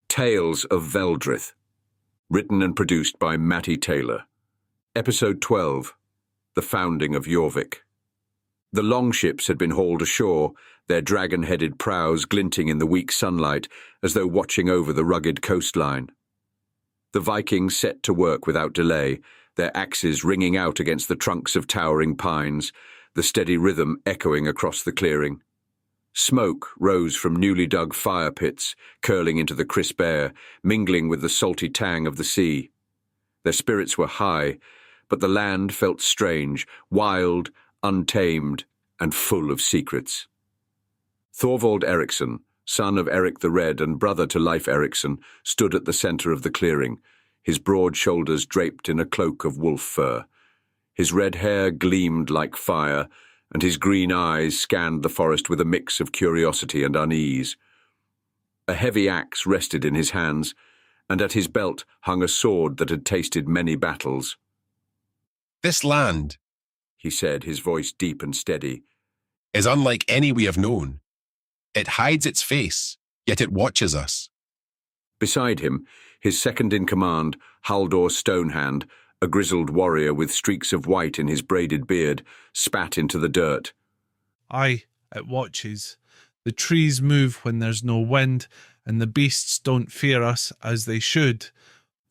Tales of Veldrith, written and produced by Matty Taylor. Episode 12, The Founding of Jorvik. The longships had been hauled ashore, their dragon-headed prows glinting in the weak sunlight as though watching over the rugged coastline. The Vikings set to work without delay, their axes ringing out against the trunks of towering pines, the steady rhythm echoing across the clearing. Smoke rose from newly dug fire pits, curling into the crisp air, mingling with the salty tang of the sea. Their spirits were high, but the land felt strange, wild, untamed, and full of secrets. Thorvald Erikson, son of Eric the Red and brother to Leif Erikson, stood at the centre of the clearing, his broad shoulders draped in a cloak of wolf fur. His red hair gleamed like fire, and his green eyes scanned the forest with a mix of curiosity and unease. A heavy axe rested in his hands, and at his belt hung a sword that had tasted many battles. "This land," he said, his voice deep and steady, "is unlike any we have known. It hides its face, yet it watches us." Beside him, his second-in-command, Halldor Stonehand, a grizzled warrior with streaks of white in his braided beard, spat into the dirt. "Aye, it watches. The trees move when there's no wind, and the beasts don't fear us as they should."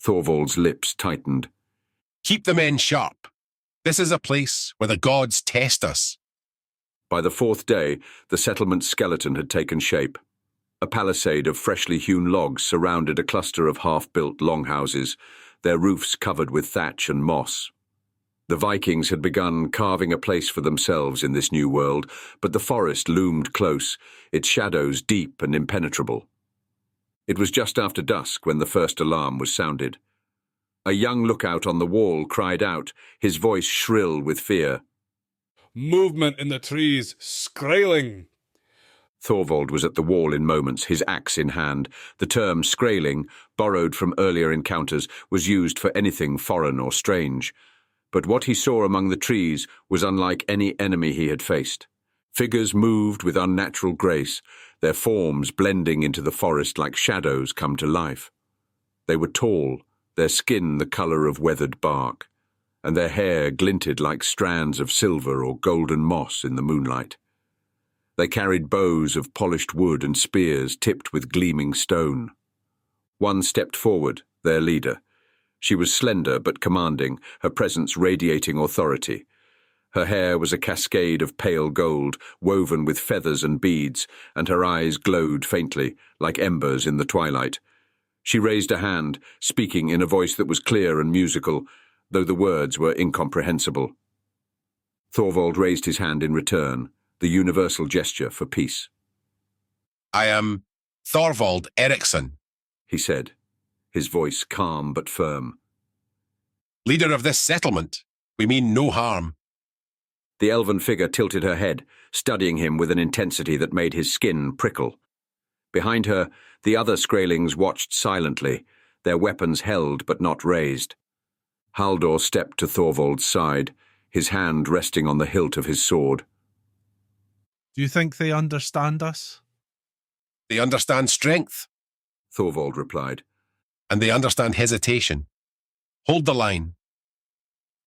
Thorvald's lips tightened. "Keep the men sharp. This is a place where the gods test us." By the fourth day, the settlement's skeleton had taken shape. A palisade of freshly hewn logs surrounded a cluster of half-built longhouses, their roofs covered with thatch and moss. The Vikings had begun carving a place for themselves in this new world, but the forest loomed close, its shadows deep and impenetrable. It was just after dusk when the first alarm was sounded. A young lookout on the wall cried out, his voice shrill with fear. "Movement in the trees! Skraeling!" Thorvald was at the wall in moments, his axe in hand. The term Skraeling, borrowed from earlier encounters, was used for anything foreign or strange. But what he saw among the trees was unlike any enemy he had faced. Figures moved with unnatural grace, their forms blending into the forest like shadows come to life. They were tall, their skin the colour of weathered bark, and their hair glinted like strands of silver or golden moss in the moonlight. They carried bows of polished wood and spears tipped with gleaming stone. One stepped forward, their leader. She was slender but commanding, her presence radiating authority. Her hair was a cascade of pale gold, woven with feathers and beads, and her eyes glowed faintly, like embers in the twilight. She raised a hand, speaking in a voice that was clear and musical, though the words were incomprehensible. Thorvald raised his hand in return, the universal gesture for peace. "I am Thorvald Erikson," he said, his voice calm but firm. "Leader of this settlement. We mean no harm." The elven figure tilted her head, studying him with an intensity that made his skin prickle. Behind her, the other Skraelings watched silently, their weapons held but not raised. Halldor stepped to Thorvald's side, his hand resting on the hilt of his sword. "Do you think they understand us?" "They understand strength," Thorvald replied. "and they understand hesitation. Hold the line."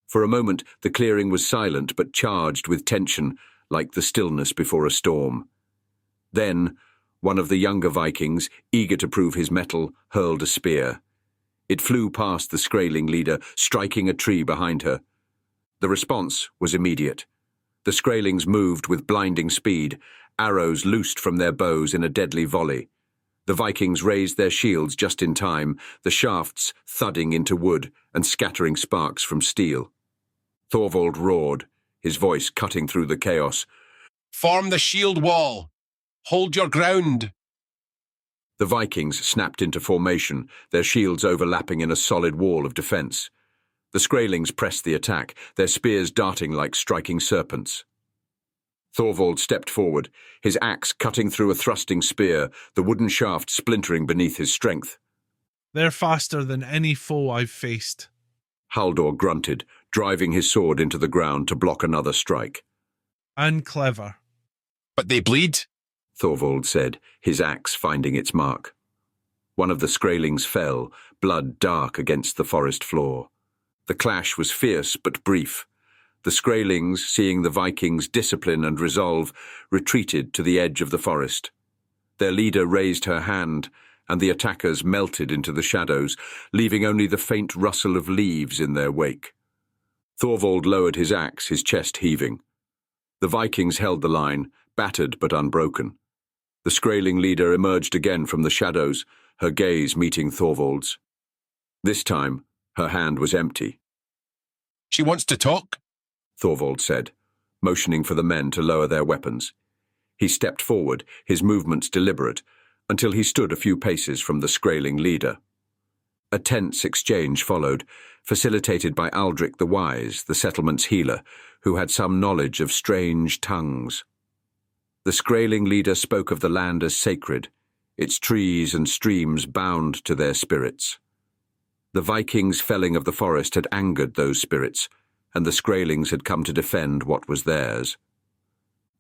For a moment, the clearing was silent but charged with tension, like the stillness before a storm. Then, one of the younger Vikings, eager to prove his mettle, hurled a spear. It flew past the Skraeling leader, striking a tree behind her. The response was immediate. The Skraelings moved with blinding speed, arrows loosed from their bows in a deadly volley. The Vikings raised their shields just in time, the shafts thudding into wood and scattering sparks from steel. Thorvald roared, his voice cutting through the chaos. "Form the shield wall! Hold your ground!" The Vikings snapped into formation, their shields overlapping in a solid wall of defence. The Skraelings pressed the attack, their spears darting like striking serpents. Thorvald stepped forward, his axe cutting through a thrusting spear, the wooden shaft splintering beneath his strength. "They're faster than any foe I've faced." Halldor grunted, driving his sword into the ground to block another strike. "And clever." "But they bleed," Thorvald said, his axe finding its mark. One of the Skraelings fell, blood dark against the forest floor. The clash was fierce but brief. The Skraelings, seeing the Vikings' discipline and resolve, retreated to the edge of the forest. Their leader raised her hand, and the attackers melted into the shadows, leaving only the faint rustle of leaves in their wake. Thorvald lowered his axe, his chest heaving. The Vikings held the line, battered but unbroken. The Skraeling leader emerged again from the shadows, her gaze meeting Thorvald's. This time, her hand was empty. She wants to talk? Thorvald said, motioning for the men to lower their weapons. He stepped forward, his movements deliberate, until he stood a few paces from the Skraeling leader. A tense exchange followed, facilitated by Aldric the Wise, the settlement's healer, who had some knowledge of strange tongues. The Skraeling leader spoke of the land as sacred, its trees and streams bound to their spirits. The Vikings' felling of the forest had angered those spirits, and the Skraelings had come to defend what was theirs.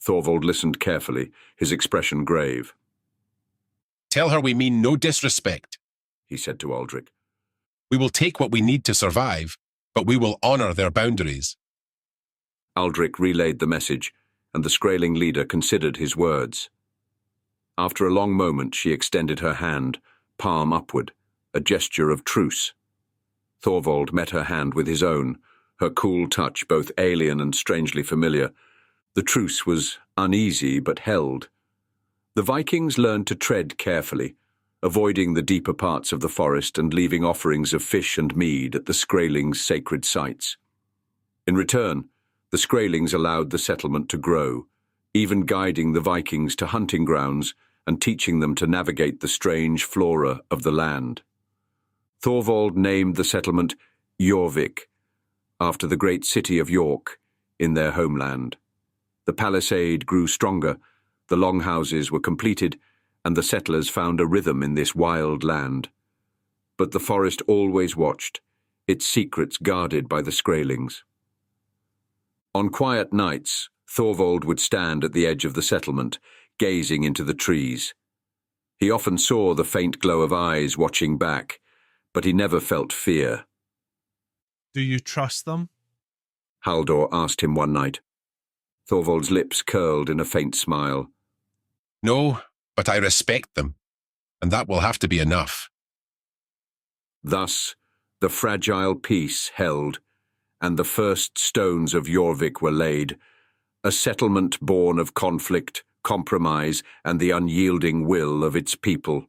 Thorvald listened carefully, his expression grave. Tell her we mean no disrespect, he said to Aldric. We will take what we need to survive, but we will honour their boundaries. Aldric relayed the message, and the Skraeling leader considered his words. After a long moment, she extended her hand, palm upward, a gesture of truce. Thorvald met her hand with his own, her cool touch both alien and strangely familiar. The truce was uneasy but held. The Vikings learned to tread carefully, avoiding the deeper parts of the forest and leaving offerings of fish and mead at the Skraelings' sacred sites. In return, the Skraelings allowed the settlement to grow, even guiding the Vikings to hunting grounds and teaching them to navigate the strange flora of the land. Thorvald named the settlement Jorvik, after the great city of York in their homeland. The palisade grew stronger, the longhouses were completed, and the settlers found a rhythm in this wild land. But the forest always watched, its secrets guarded by the Skraelings. On quiet nights, Thorvald would stand at the edge of the settlement, gazing into the trees. He often saw the faint glow of eyes watching back, but he never felt fear. Do you trust them? Haldor asked him one night. Thorvald's lips curled in a faint smile. No, but I respect them, and that will have to be enough. Thus, the fragile peace held, and the first stones of Jorvik were laid, a settlement born of conflict, compromise, and the unyielding will of its people.